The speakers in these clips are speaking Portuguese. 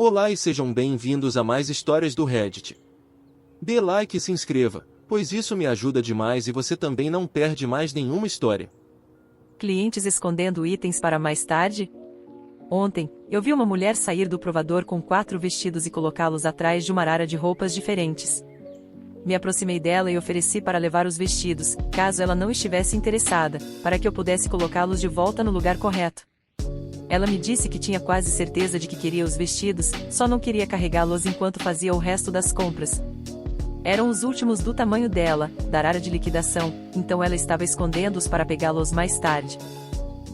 Olá e sejam bem-vindos a mais histórias do Reddit. Dê like e se inscreva, pois isso me ajuda demais e você também não perde mais nenhuma história. Clientes escondendo itens para mais tarde? Ontem, eu vi uma mulher sair do provador com 4 vestidos e colocá-los atrás de uma arara de roupas diferentes. Me aproximei dela e ofereci para levar os vestidos, caso ela não estivesse interessada, para que eu pudesse colocá-los de volta no lugar correto. Ela me disse que tinha quase certeza de que queria os vestidos, só não queria carregá-los enquanto fazia o resto das compras. Eram os últimos do tamanho dela, da arara de liquidação, então ela estava escondendo-os para pegá-los mais tarde.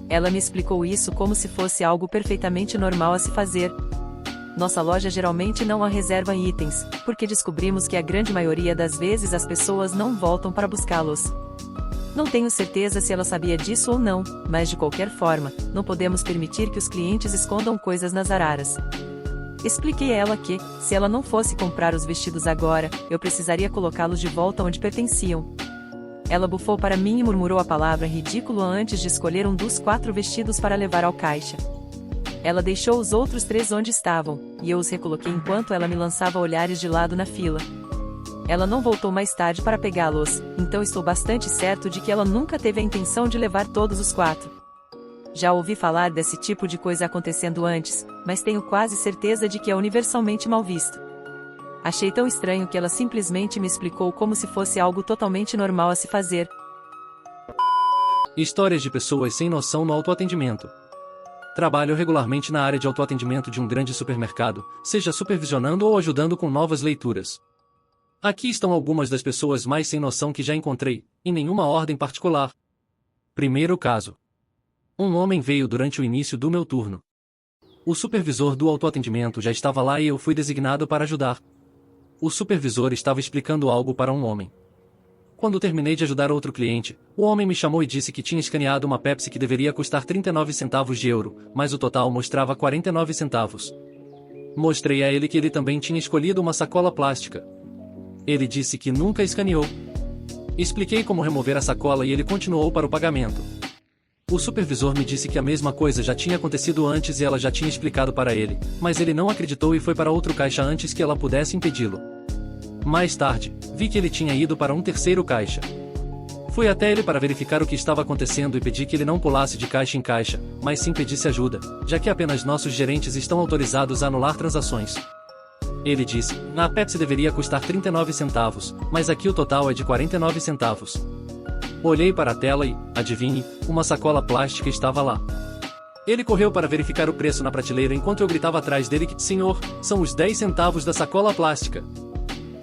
Ela me explicou isso como se fosse algo perfeitamente normal a se fazer. Nossa loja geralmente não a reserva itens, porque descobrimos que a grande maioria das vezes as pessoas não voltam para buscá-los. Não tenho certeza se ela sabia disso ou não, mas de qualquer forma, não podemos permitir que os clientes escondam coisas nas araras. Expliquei a ela que, se ela não fosse comprar os vestidos agora, eu precisaria colocá-los de volta onde pertenciam. Ela bufou para mim e murmurou a palavra ridículo antes de escolher um dos 4 vestidos para levar ao caixa. Ela deixou os outros 3 onde estavam, e eu os recoloquei enquanto ela me lançava olhares de lado na fila. Ela não voltou mais tarde para pegá-los, então estou bastante certo de que ela nunca teve a intenção de levar todos os 4. Já ouvi falar desse tipo de coisa acontecendo antes, mas tenho quase certeza de que é universalmente mal visto. Achei tão estranho que ela simplesmente me explicou como se fosse algo totalmente normal a se fazer. Histórias de pessoas sem noção no autoatendimento. Trabalho regularmente na área de autoatendimento de um grande supermercado, seja supervisionando ou ajudando com novas leituras. Aqui estão algumas das pessoas mais sem noção que já encontrei, em nenhuma ordem particular. Primeiro caso. Um homem veio durante o início do meu turno. O supervisor do autoatendimento já estava lá e eu fui designado para ajudar. O supervisor estava explicando algo para um homem. Quando terminei de ajudar outro cliente, o homem me chamou e disse que tinha escaneado uma Pepsi que deveria custar 39 centavos de euro, mas o total mostrava 49 centavos. Mostrei a ele que ele também tinha escolhido uma sacola plástica. Ele disse que nunca escaneou. Expliquei como remover a sacola e ele continuou para o pagamento. O supervisor me disse que a mesma coisa já tinha acontecido antes e ela já tinha explicado para ele, mas ele não acreditou e foi para outro caixa antes que ela pudesse impedi-lo. Mais tarde, vi que ele tinha ido para um terceiro caixa. Fui até ele para verificar o que estava acontecendo e pedi que ele não pulasse de caixa em caixa, mas sim pedisse ajuda, já que apenas nossos gerentes estão autorizados a anular transações. Ele disse, a Pepsi deveria custar 39 centavos, mas aqui o total é de 49 centavos. Olhei para a tela e, adivinhe, uma sacola plástica estava lá. Ele correu para verificar o preço na prateleira enquanto eu gritava atrás dele que, senhor, são os 10 centavos da sacola plástica.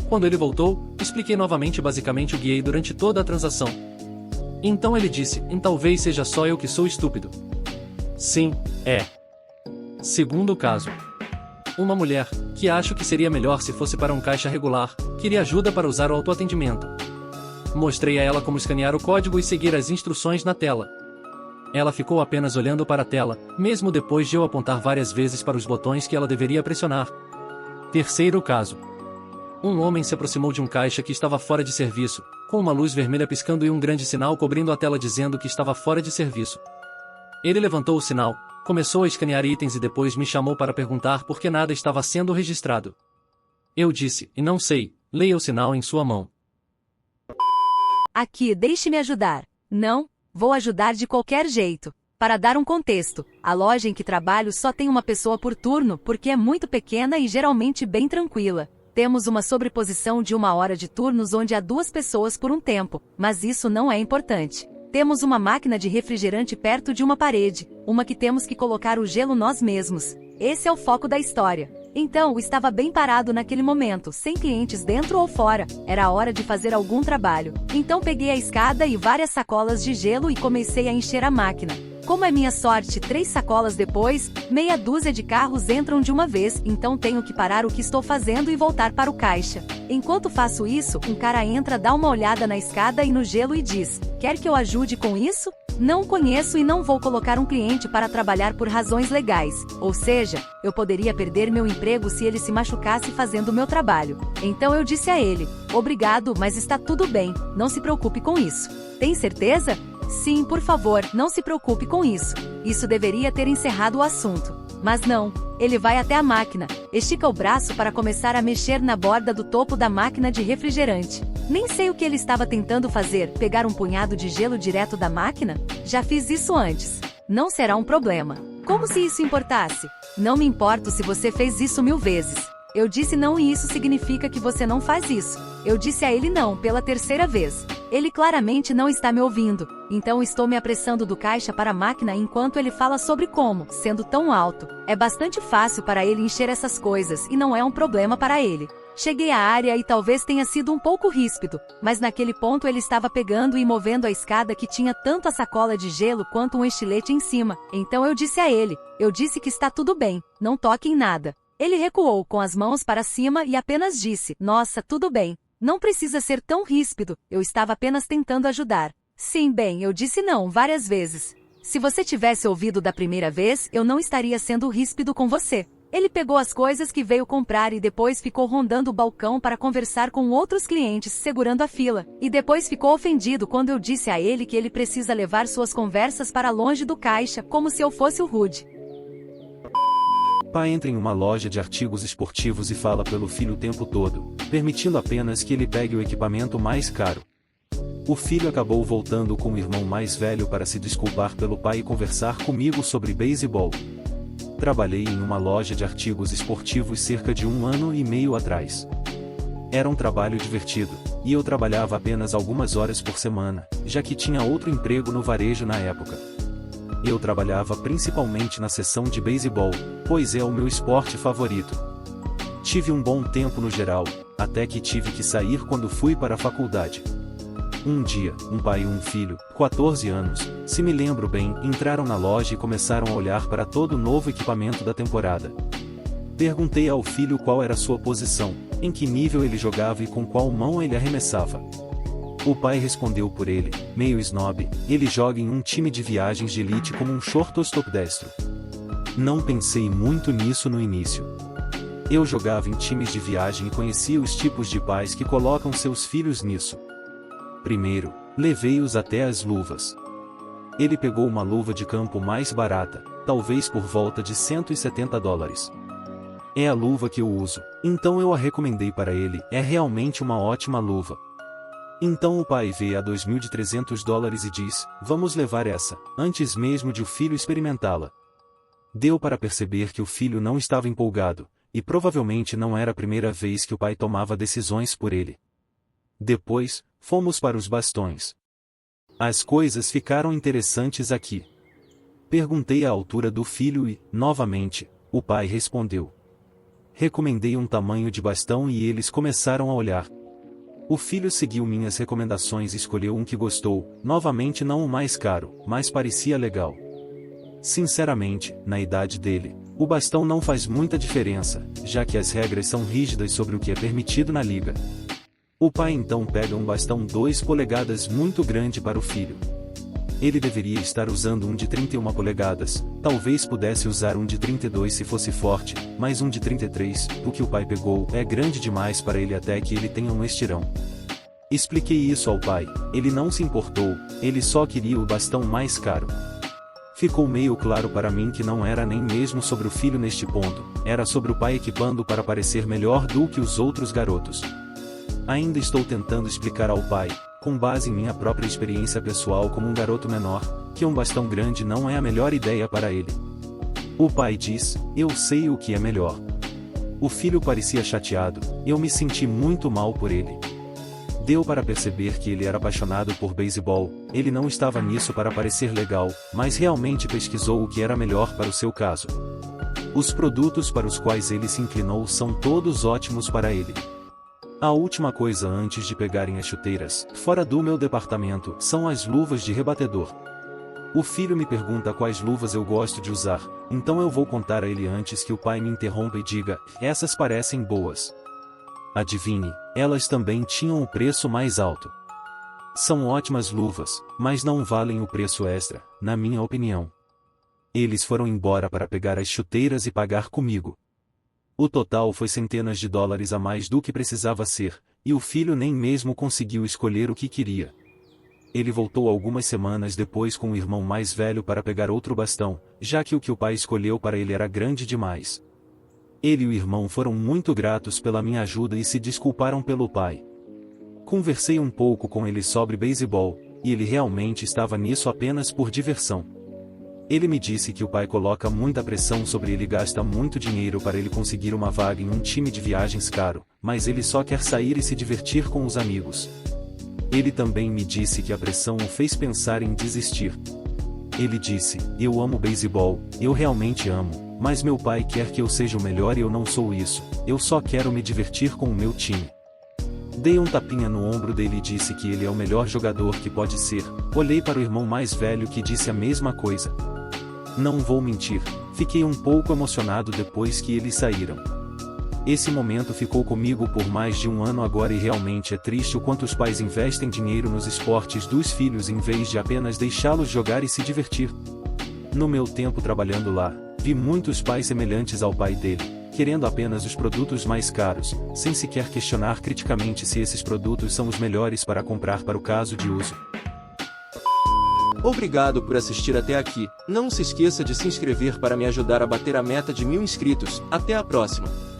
Quando ele voltou, expliquei novamente e basicamente o guiei durante toda a transação. Então ele disse, talvez seja só eu que sou estúpido. Sim, é. Segundo caso. Uma mulher, que acho que seria melhor se fosse para um caixa regular, queria ajuda para usar o autoatendimento. Mostrei a ela como escanear o código e seguir as instruções na tela. Ela ficou apenas olhando para a tela, mesmo depois de eu apontar várias vezes para os botões que ela deveria pressionar. Terceiro caso. Um homem se aproximou de um caixa que estava fora de serviço, com uma luz vermelha piscando e um grande sinal cobrindo a tela dizendo que estava fora de serviço. Ele levantou o sinal, começou a escanear itens e depois me chamou para perguntar por que nada estava sendo registrado. Eu disse, e não sei, leia o sinal em sua mão. Aqui, deixe-me ajudar. Não, vou ajudar de qualquer jeito. Para dar um contexto, a loja em que trabalho só tem uma pessoa por turno porque é muito pequena e geralmente bem tranquila. Temos uma sobreposição de 1 hora de turnos onde há 2 pessoas por um tempo, mas isso não é importante. Temos uma máquina de refrigerante perto de uma parede, uma que temos que colocar o gelo nós mesmos. Esse é o foco da história. Então, estava bem parado naquele momento, sem clientes dentro ou fora. Era a hora de fazer algum trabalho. Então peguei a escada e várias sacolas de gelo e comecei a encher a máquina. Como é minha sorte, 3 sacolas depois, meia dúzia de carros entram de uma vez, então tenho que parar o que estou fazendo e voltar para o caixa. Enquanto faço isso, um cara entra, dá uma olhada na escada e no gelo e diz, quer que eu ajude com isso? Não conheço e não vou colocar um cliente para trabalhar por razões legais, ou seja, eu poderia perder meu emprego se ele se machucasse fazendo meu trabalho. Então eu disse a ele, obrigado, mas está tudo bem, não se preocupe com isso. Tem certeza? Sim, por favor, não se preocupe com isso. Isso deveria ter encerrado o assunto. Mas não, Ele vai até a máquina, estica o braço para começar a mexer na borda do topo da máquina de refrigerante. Nem sei o que ele estava tentando fazer, pegar um punhado de gelo direto da máquina? Já fiz isso antes. Não será um problema. Como se isso importasse? Não me importo se você fez isso 1000 vezes. Eu disse não e isso significa que você não faz isso. Eu disse a ele não pela 3ª vez. Ele claramente não está me ouvindo, então estou me apressando do caixa para a máquina enquanto ele fala sobre como, sendo tão alto, é bastante fácil para ele encher essas coisas e não é um problema para ele. Cheguei à área e talvez tenha sido um pouco ríspido, mas naquele ponto ele estava pegando e movendo a escada que tinha tanto a sacola de gelo quanto um estilete em cima. Então eu disse a ele, eu disse que está tudo bem, não toque em nada. Ele recuou com as mãos para cima e apenas disse, nossa, tudo bem. Não precisa ser tão ríspido, eu estava apenas tentando ajudar. Sim, bem, eu disse não várias vezes. Se você tivesse ouvido da primeira vez, eu não estaria sendo ríspido com você. Ele pegou as coisas que veio comprar e depois ficou rondando o balcão para conversar com outros clientes segurando a fila. E depois ficou ofendido quando eu disse a ele que ele precisa levar suas conversas para longe do caixa, como se eu fosse o rude. Pai entra em uma loja de artigos esportivos e fala pelo filho o tempo todo, permitindo apenas que ele pegue o equipamento mais caro. O filho acabou voltando com o irmão mais velho para se desculpar pelo pai e conversar comigo sobre beisebol. Trabalhei em uma loja de artigos esportivos cerca de 1 ano e meio atrás. Era um trabalho divertido, e eu trabalhava apenas algumas horas por semana, já que tinha outro emprego no varejo na época. Eu trabalhava principalmente na seção de beisebol, pois é o meu esporte favorito. Tive um bom tempo no geral, até que tive que sair quando fui para a faculdade. Um dia, um pai e um filho, 14 anos, se me lembro bem, entraram na loja e começaram a olhar para todo o novo equipamento da temporada. Perguntei ao filho qual era sua posição, em que nível ele jogava e com qual mão ele arremessava. O pai respondeu por ele, meio snob, ele joga em um time de viagens de elite como um shortstop destro. Não pensei muito nisso no início. Eu jogava em times de viagem e conhecia os tipos de pais que colocam seus filhos nisso. Primeiro, levei-os até as luvas. Ele pegou uma luva de campo mais barata, talvez por volta de $170. É a luva que eu uso, então eu a recomendei para ele, é realmente uma ótima luva. Então o pai vê a $2.300 e diz, vamos levar essa, antes mesmo de o filho experimentá-la. Deu para perceber que o filho não estava empolgado, e provavelmente não era a primeira vez que o pai tomava decisões por ele. Depois, fomos para os bastões. As coisas ficaram interessantes aqui. Perguntei a altura do filho e, novamente, o pai respondeu. Recomendei um tamanho de bastão e eles começaram a olhar. O filho seguiu minhas recomendações e escolheu um que gostou, novamente não o mais caro, mas parecia legal. Sinceramente, na idade dele, o bastão não faz muita diferença, já que as regras são rígidas sobre o que é permitido na liga. O pai então pega um bastão 2 polegadas muito grande para o filho. Ele deveria estar usando um de 31 polegadas, talvez pudesse usar um de 32 se fosse forte, mas um de 33, o que o pai pegou, é grande demais para ele até que ele tenha um estirão. Expliquei isso ao pai, ele não se importou, ele só queria o bastão mais caro. Ficou meio claro para mim que não era nem mesmo sobre o filho neste ponto, era sobre o pai equipando para parecer melhor do que os outros garotos. Ainda estou tentando explicar ao pai, com base em minha própria experiência pessoal como um garoto menor, que um bastão grande não é a melhor ideia para ele. O pai diz, eu sei o que é melhor. O filho parecia chateado, eu me senti muito mal por ele. Deu para perceber que ele era apaixonado por beisebol, ele não estava nisso para parecer legal, mas realmente pesquisou o que era melhor para o seu caso. Os produtos para os quais ele se inclinou são todos ótimos para ele. A última coisa antes de pegarem as chuteiras, fora do meu departamento, são as luvas de rebatedor. O filho me pergunta quais luvas eu gosto de usar, então eu vou contar a ele antes que o pai me interrompa e diga, essas parecem boas. Adivinhe, elas também tinham o preço mais alto. São ótimas luvas, mas não valem o preço extra, na minha opinião. Eles foram embora para pegar as chuteiras e pagar comigo. O total foi centenas de dólares a mais do que precisava ser, e o filho nem mesmo conseguiu escolher o que queria. Ele voltou algumas semanas depois com o irmão mais velho para pegar outro bastão, já que o pai escolheu para ele era grande demais. Ele e o irmão foram muito gratos pela minha ajuda e se desculparam pelo pai. Conversei um pouco com ele sobre beisebol, e ele realmente estava nisso apenas por diversão. Ele me disse que o pai coloca muita pressão sobre ele e gasta muito dinheiro para ele conseguir uma vaga em um time de viagens caro, mas ele só quer sair e se divertir com os amigos. Ele também me disse que a pressão o fez pensar em desistir. Ele disse: eu amo beisebol, eu realmente amo, mas meu pai quer que eu seja o melhor e eu não sou isso, eu só quero me divertir com o meu time. Dei um tapinha no ombro dele e disse que ele é o melhor jogador que pode ser. Olhei para o irmão mais velho que disse a mesma coisa. Não vou mentir, fiquei um pouco emocionado depois que eles saíram. Esse momento ficou comigo por mais de um ano agora e realmente é triste o quanto os pais investem dinheiro nos esportes dos filhos em vez de apenas deixá-los jogar e se divertir. No meu tempo trabalhando lá, vi muitos pais semelhantes ao pai dele, querendo apenas os produtos mais caros, sem sequer questionar criticamente se esses produtos são os melhores para comprar para o caso de uso. Obrigado por assistir até aqui. Não se esqueça de se inscrever para me ajudar a bater a meta de 1000 inscritos. Até a próxima!